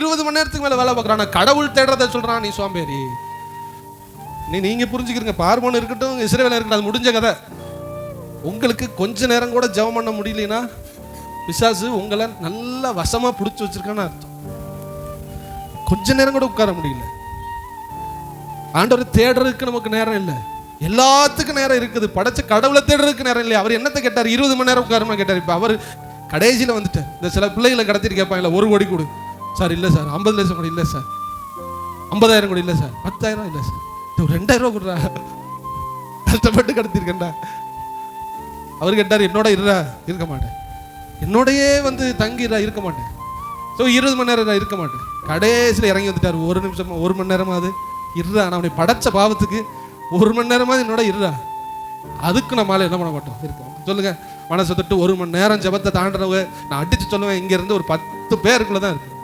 20 மணி நேரத்துக்கு மேல வேலை பார்க்குறான். கடவுள் தேடுறத சொல்றான் நீ சோம்பேறி. நீங்க புரிஞ்சுக்கிறீங்க. பார்வோன் இருக்கட்டும், இஸ்ரவேல் இருக்கட்டும், அது முடிஞ்ச கதை. உங்களுக்கு கொஞ்ச நேரம் கூட ஜெபம் பண்ண முடியலனா பிசாசு உங்களை நல்ல வசமா பிடிச்சி வச்சிருக்கான்னு அர்த்தம். கொஞ்ச நேரம் கூட உட்கார முடியல. ஆண்டவரை தேடுறதுக்கு நமக்கு நேரம் இல்லை. எல்லாத்துக்கும் நேரம் இருக்குது. படைச்ச கடவுளை தேடுறதுக்கு நேரம் இல்லை. அவர் என்னத்தை கேட்டார்? 20 மணி நேரம் உட்காரமா கேட்டார். இப்போ அவர் கடைசியில் வந்துட்டார். இந்த சில பிள்ளைகளை கடத்திட்டு கேட்பாங்க, 1 கோடி கொடு சார். இல்லை சார். 50 லட்சம் கூட இல்லை சார். 50,000 கூட இல்லை சார். 10,000 இல்லை சார். 2,000 கொடுறா. கஷ்டப்பட்டு கடத்திருக்கேன்டா. அவர் கேட்டார், என்னோட இருக்க மாட்டேன். என்னோடையே தங்கிடுறா, இருக்க மாட்டேன். ஸோ 20 மணி நேரம் இருக்க மாட்டேன். கடைசியில் இறங்கி வந்துட்டார். 1 நிமிஷமா 1 மணி நேரமாவது இருறா. நான் அவனை படைச்ச பாவத்துக்கு 1 மணி நேரமாவது என்னோட இருறா. அதுக்கு நம்மளால என்ன பண்ண மாட்டோம், இருக்கோம். சொல்லுங்க, மனசை தொட்டு 1 மணி நேரம் ஜெபத்தை தாண்டனவங்க நான் அடிச்சு சொல்லுவேன், இங்க இருந்து ஒரு 10 பேருக்குள்ளதான் இருக்கு.